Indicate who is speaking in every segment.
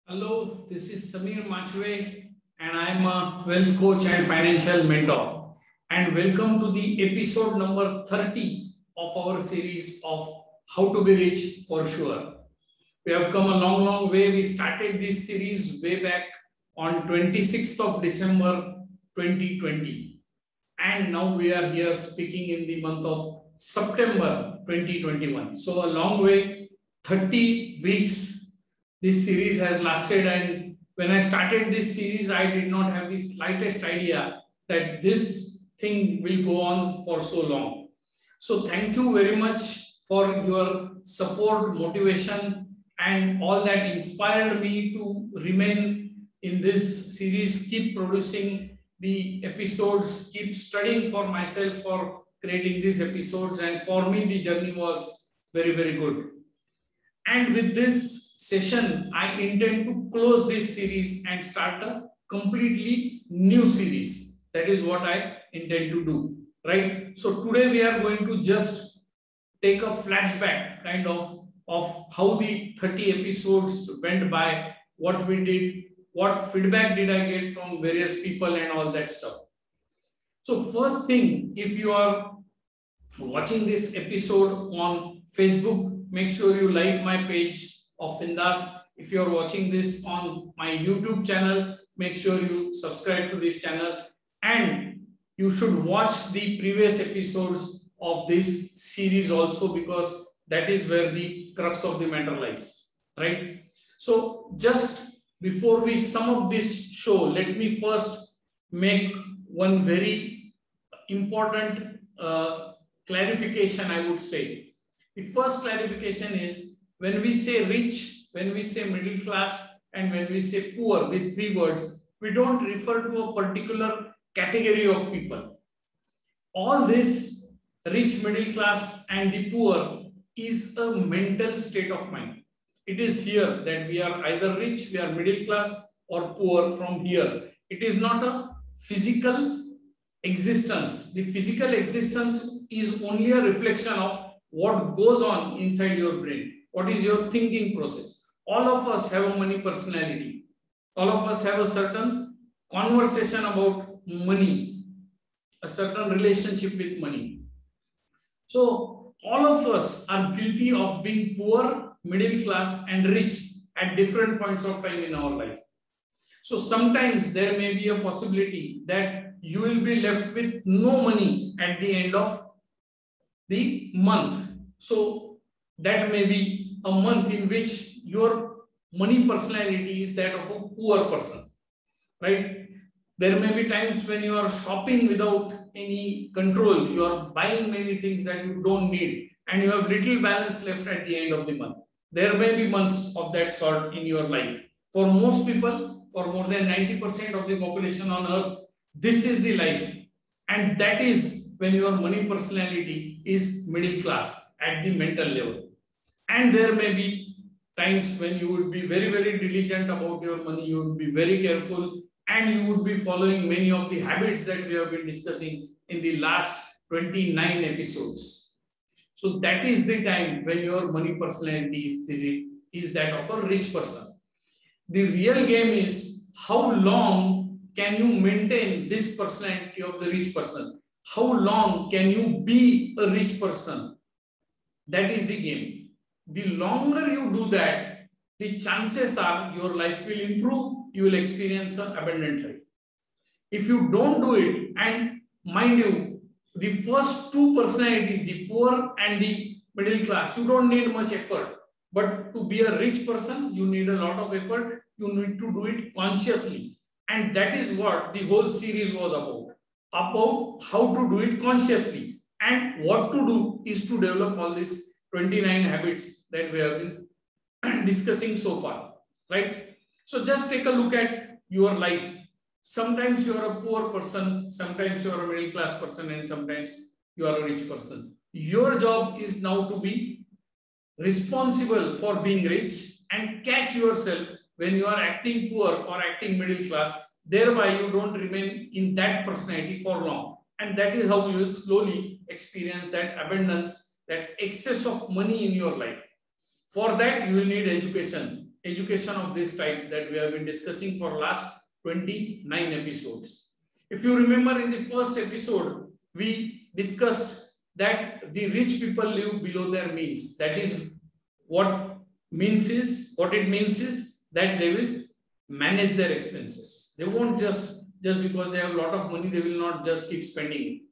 Speaker 1: Hello, this is Samir Machwe, and I'm a wealth coach and financial mentor. And welcome to the episode number 30 of our series of How to Be Rich for Sure. We have come a long, long way. We started this series way back on 26th of December 2020. And now we are here speaking in the month of September 2021. So a long way, 30 weeks this series has lasted, and when I started this series, I did not have the slightest idea that this thing will go on for so long. So thank you very much for your support, motivation, and all that inspired me to remain in this series, keep producing the episodes, keep studying for myself for creating these episodes, and for me the journey was very, very good. And with this session, I intend to close this series and start a completely new series. That is what I intend to do, right? So today we are going to just take a flashback kind of how the 30 episodes went by, what we did, what feedback did I get from various people and all that stuff. So first thing, if you are watching this episode on Facebook, make sure you like my page of FINDAS. If you are watching this on my YouTube channel, make sure you subscribe to this channel, and you should watch the previous episodes of this series also, because that is where the crux of the matter lies, right? So just before we sum up this show, let me first make one very important clarification, I would say. The first clarification is, when we say rich, when we say middle class, and when we say poor, these three words, we don't refer to a particular category of people. All this rich, middle class, and the poor is a mental state of mind. It is here that we are either rich, we are middle class, or poor from here. It is not a physical existence. The physical existence is only a reflection of what goes on inside your brain. What is your thinking process? All of us have a money personality. All of us have a certain conversation about money, a certain relationship with money. So all of us are guilty of being poor, middle class, and rich at different points of time in our life. So sometimes there may be a possibility that you will be left with no money at the end of the month. So that may be a month in which your money personality is that of a poor person, right? There may be times when you are shopping without any control. You are buying many things that you don't need, and you have little balance left at the end of the month. There may be months of that sort in your life. For most people, for more than 90% of the population on earth, this is the life. And that is when your money personality is middle class at the mental level. And there may be times when you would be very, very diligent about your money. You would be very careful, and you would be following many of the habits that we have been discussing in the last 29 episodes. So that is the time when your money personality is that of a rich person. The real game is, how long can you maintain this personality of the rich person? How long can you be a rich person? That is the game. The longer you do that, the chances are your life will improve. You will experience an abundant life. If you don't do it, and mind you, the first two personalities, the poor and the middle class, you don't need much effort. But to be a rich person, you need a lot of effort. You need to do it consciously. And that is what the whole series was about how to do it consciously. And what to do is to develop all these 29 habits that we have been discussing so far, right? So just take a look at your life. Sometimes you are a poor person, sometimes you are a middle class person, and sometimes you are a rich person. Your job is now to be responsible for being rich and catch yourself when you are acting poor or acting middle class. Thereby, you don't remain in that personality for long. And that is how you will slowly experience that abundance, that excess of money in your life. For that, you will need education. education of this type that we have been discussing for last 29 episodes. If you remember, in the first episode, we discussed that the rich people live below their means. That is what it means is that they will manage their expenses. They won't just because they have a lot of money, they will not just keep spending it.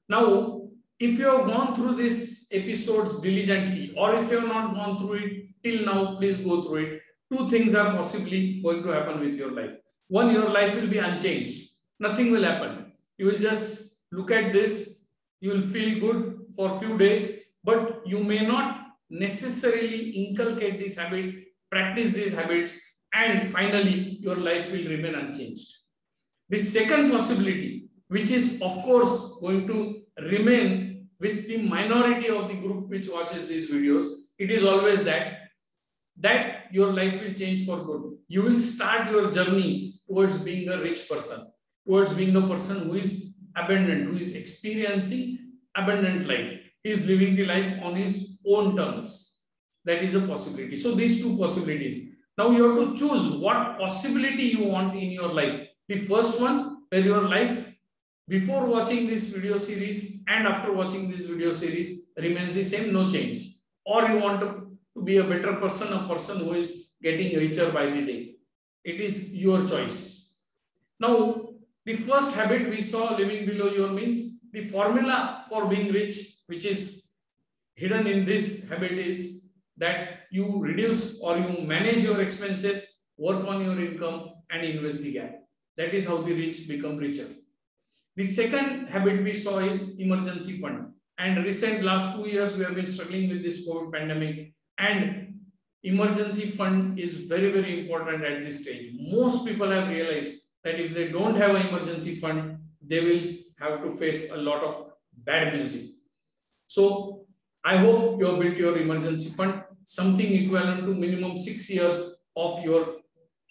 Speaker 1: Now, if you have gone through these episodes diligently, or if you have not gone through it till now, please go through it. Two things are possibly going to happen with your life. One, your life will be unchanged. Nothing will happen. You will just look at this, you will feel good for a few days, but you may not necessarily inculcate this habit, practice these habits, and finally your life will remain unchanged. The second possibility, which is of course going to remain with the minority of the group which watches these videos, it is always that your life will change for good. You will start your journey towards being a rich person, towards being a person who is abundant, who is experiencing abundant life. He is living the life on his own terms. That is a possibility. So these two possibilities. Now you have to choose what possibility you want in your life. The first one, where your life before watching this video series and after watching this video series remains the same, no change. Or you want to be a better person, a person who is getting richer by the day. It is your choice. Now, the first habit we saw, living below your means, the formula for being rich, which is hidden in this habit, is that you reduce or you manage your expenses, work on your income, and invest the gap. That is how the rich become richer. The second habit we saw is emergency fund. And recent last 2 years, we have been struggling with this COVID pandemic, and emergency fund is very, very important at this stage. Most people have realized that if they don't have an emergency fund, they will have to face a lot of bad music. So I hope you have built your emergency fund, something equivalent to minimum 6 years of your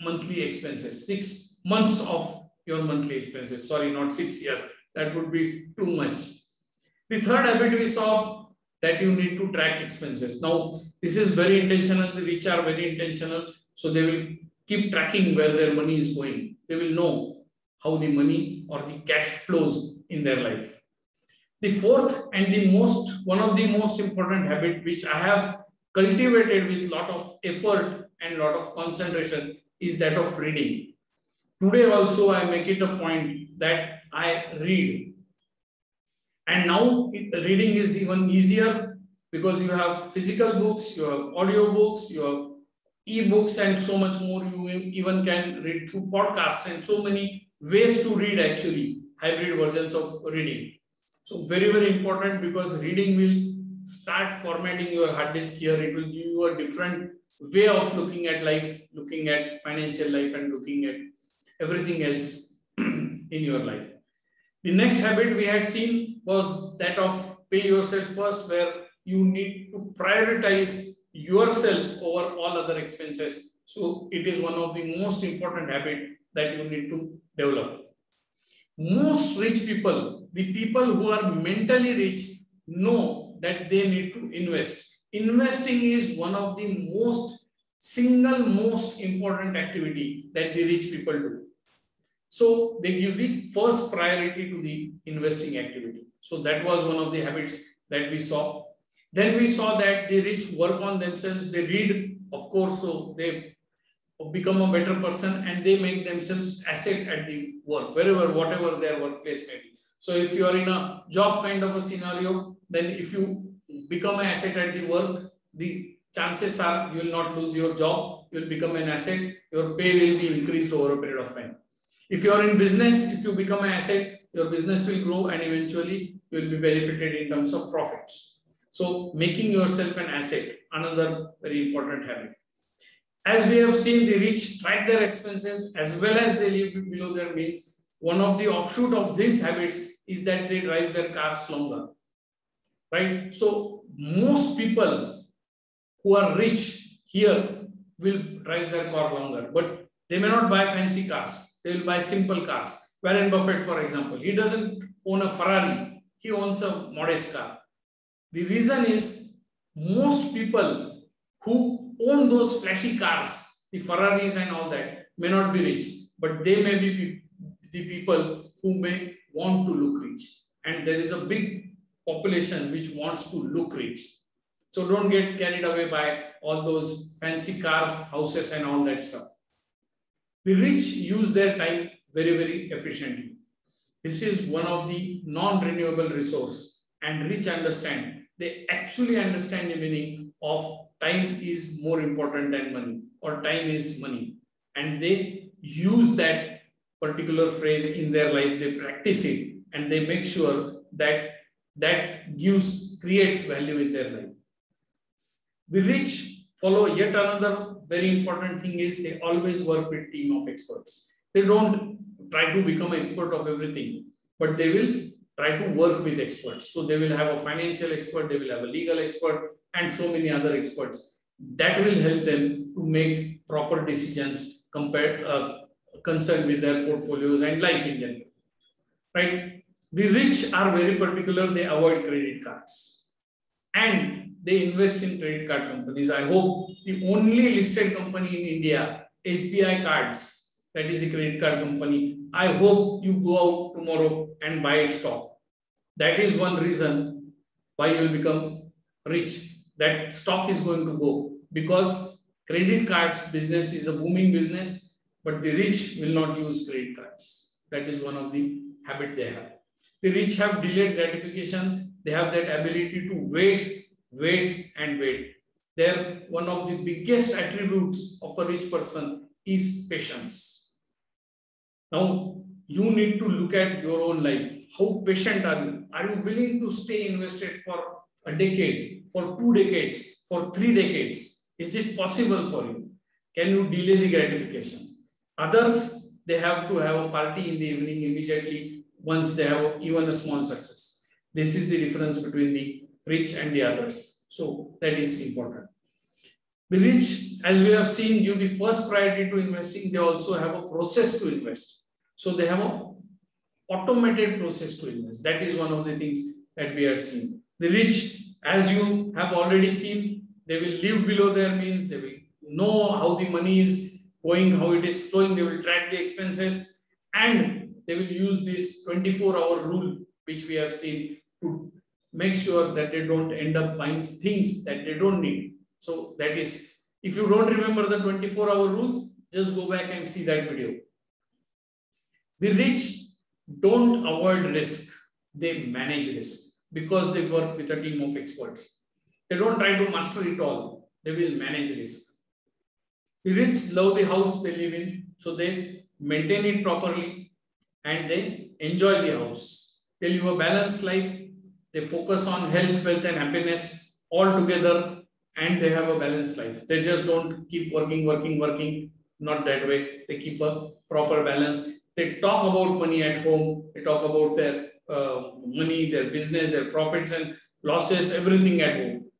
Speaker 1: monthly expenses, 6 months of your monthly expenses. Sorry, not 6 years. That would be too much. The third habit we saw, that you need to track expenses. Now, this is very intentional. The rich are very intentional. So they will keep tracking where their money is going. They will know how the money or the cash flows in their life. The fourth and one of the most important habit which I have cultivated with a lot of effort and a lot of concentration is that of reading. Today also I make it a point that I read. And now reading is even easier because you have physical books, you have audio books, you have e-books, and so much more. You even can read through podcasts and so many ways to read, actually, hybrid versions of reading. So very, very important, because reading will start formatting your hard disk here. It will give you a different way of looking at life, looking at financial life, and looking at everything else in your life. The next habit we had seen was that of pay yourself first, where you need to prioritize yourself over all other expenses. So it is one of the most important habits that you need to develop. Most rich people, the people who are mentally rich, know that they need to invest. Investing is one of the single most important activity that the rich people do. So they give the first priority to the investing activity. So that was one of the habits that we saw. Then we saw that the rich work on themselves. They read, of course, so they become a better person, and they make themselves asset at the work, whatever their workplace may be. So if you are in a job kind of a scenario, then if you become an asset at the work, the chances are you will not lose your job. You will become an asset. Your pay will be increased over a period of time. If you are in business, if you become an asset, your business will grow, and eventually you will be benefited in terms of profits. So making yourself an asset, another very important habit. As we have seen, the rich track their expenses as well as they live below their means. One of the offshoot of these habits is that they drive their cars longer, right? So most people who are rich here will drive their car longer, but they may not buy fancy cars. They will buy simple cars. Warren Buffett, for example, he doesn't own a Ferrari. He owns a modest car. The reason is most people who own those flashy cars the Ferraris and all that may not be rich, but they may be the people who may want to look rich. And there is a big population which wants to look rich. So don't get carried away by all those fancy cars, houses and all that stuff. The rich use their time very, very efficiently. This is one of the non-renewable resource, and rich understand. They actually understand the meaning of time is more important than money, or time is money. And they use that particular phrase in their life, they practice it, and they make sure that creates value in their life. The rich follow yet another very important thing is they always work with team of experts. They don't try to become an expert of everything, but they will try to work with experts. So they will have a financial expert, they will have a legal expert, and so many other experts. That will help them to make proper decisions concerned with their portfolios and life in general. Right? The rich are very particular, they avoid credit cards. And they invest in credit card companies. I hope the only listed company in India, SBI Cards, that is a credit card company. I hope you go out tomorrow and buy its stock. That is one reason why you will become rich. That stock is going to go because credit cards business is a booming business, but the rich will not use credit cards. That is one of the habit they have. The rich have delayed gratification. They have that ability to wait and wait. They're one of the biggest attributes of a rich person is patience. Now, you need to look at your own life. How patient are you? Are you willing to stay invested for a decade, for 2 decades, for 3 decades? Is it possible for you? Can you delay the gratification? Others, they have to have a party in the evening immediately once they have even a small success. This is the difference between the rich and the others. So that is important. The rich, as we have seen, give the first priority to investing. They also have a process to invest. So they have an automated process to invest. That is one of the things that we have seen. The rich, as you have already seen, they will live below their means. They will know how the money is going, how it is flowing. They will track the expenses, and they will use this 24-hour rule, which we have seen, to make sure that they don't end up buying things that they don't need. So that is, if you don't remember the 24-hour rule, just go back and see that video. The rich don't avoid risk, they manage risk because they work with a team of experts. They don't try to master it all, they will manage risk. The rich love the house they live in, so they maintain it properly and they enjoy the house. They live a balanced life, they focus on health, wealth and happiness all together, and they have a balanced life. They just don't keep working, not that way. They keep a proper balance. They talk about money at home, they talk about their money, their business, their profits and losses, everything at home,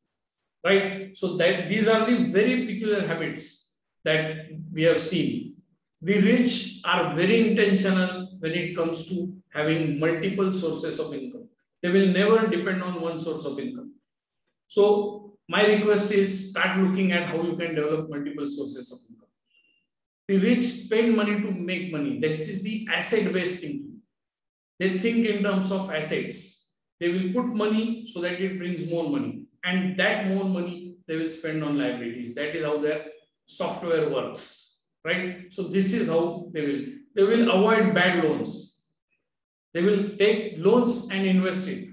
Speaker 1: right? So that these are the very peculiar habits that we have seen. The rich are very intentional when it comes to having multiple sources of income. They will never depend on one source of income. So my request is start looking at how you can develop multiple sources of income. The rich spend money to make money. This is the asset-based thinking. They think in terms of assets. They will put money so that it brings more money. And that more money they will spend on liabilities. That is how their software works, right? So this is how they will avoid bad loans. They will take loans and invest it.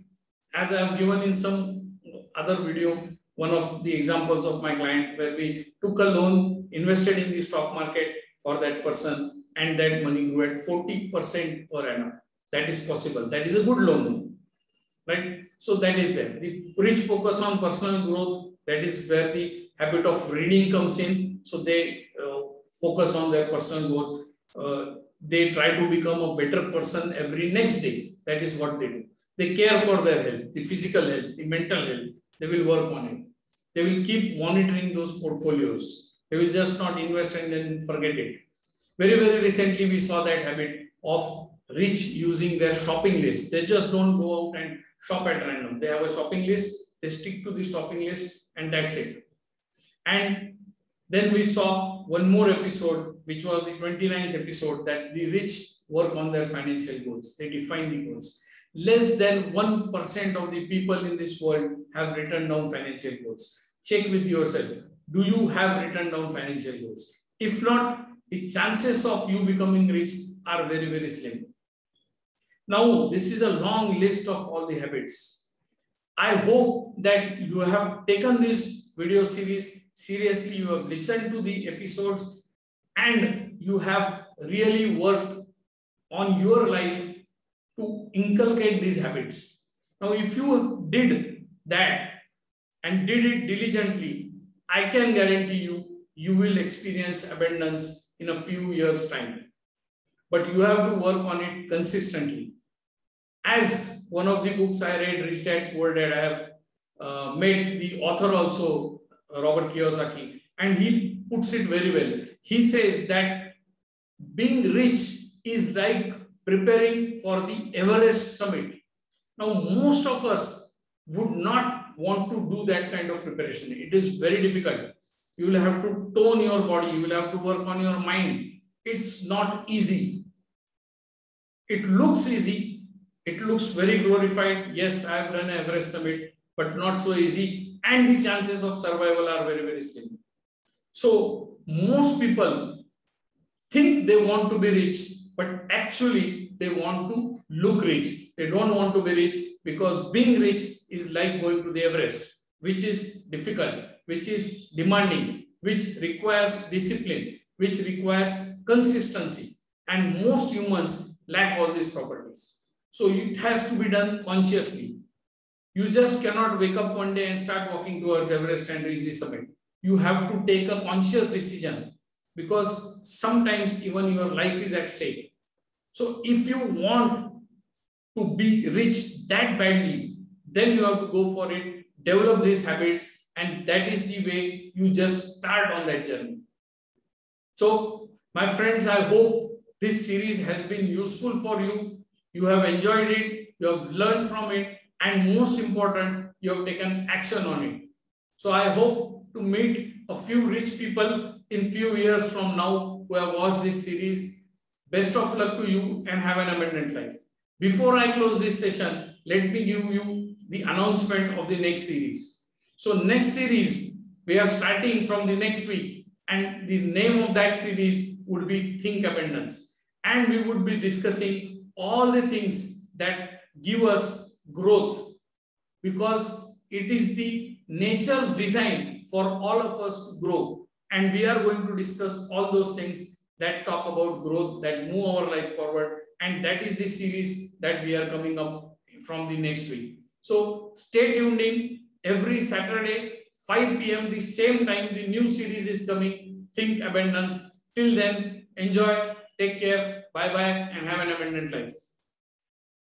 Speaker 1: As I have given in some other video, one of the examples of my client where we took a loan, invested in the stock market for that person, and that money grew at 40% per annum. That is possible. That is a good loan, right? So that is there. The rich focus on personal growth. That is where the habit of reading comes in. So they focus on their personal growth. They try to become a better person every next day. That is what they do. They care for their health, the physical health, the mental health. They will work on it. They will keep monitoring those portfolios. They will just not invest and then forget it. Very, very recently, we saw that habit of rich using their shopping list. They just don't go out and shop at random. They have a shopping list. They stick to the shopping list and that's it. And Then we saw one more episode, which was the 29th episode, that the rich work on their financial goals. They define the goals. Less than 1% of the people in this world have written down financial goals. Check with yourself. Do you have written down financial goals? If not, the chances of you becoming rich are very, very slim. Now, this is a long list of all the habits. I hope that you have taken this video series seriously, you have listened to the episodes, and you have really worked on your life to inculcate these habits. Now, if you did that and did it diligently, I can guarantee you, you will experience abundance in a few years' time. But you have to work on it consistently. As one of the books I read, Rich Dad Poor Dad, I have met the author also, Robert Kiyosaki, and he puts it very well. He says that being rich is like preparing for the Everest summit. Now, most of us would not want to do that kind of preparation. It is very difficult. You will have to tone your body. You will have to work on your mind. It's not easy. It looks easy. It looks very glorified. Yes, I have done an Everest summit, but not so easy. And the chances of survival are very, very slim. So most people think they want to be rich, but actually they want to look rich. They don't want to be rich, because being rich is like going to the Everest, which is difficult, which is demanding, which requires discipline, which requires consistency. And most humans lack all these properties. So it has to be done consciously. You just cannot wake up one day and start walking towards Everest and reach the summit. You have to take a conscious decision, because sometimes even your life is at stake. So if you want to be rich that badly, then you have to go for it, develop these habits, and that is the way you just start on that journey. So my friends, I hope this series has been useful for you. You have enjoyed it, you have learned from it, and most important, you have taken action on it. So I hope to meet a few rich people in few years from now who have watched this series. Best of luck to you and have an abundant life. Before I close this session, let me give you the announcement of the next series. So next series, we are starting from the next week, and the name of that series would be Think Abundance. And we would be discussing all the things that give us growth, because it is the nature's design for all of us to grow. And we are going to discuss all those things that talk about growth, that move our life forward. And that is the series that we are coming up from the next week. So stay tuned in. Every Saturday, 5 p.m. the same time, the new series is coming, Think Abundance. Till then, enjoy, take care, bye-bye, and have an abundant life.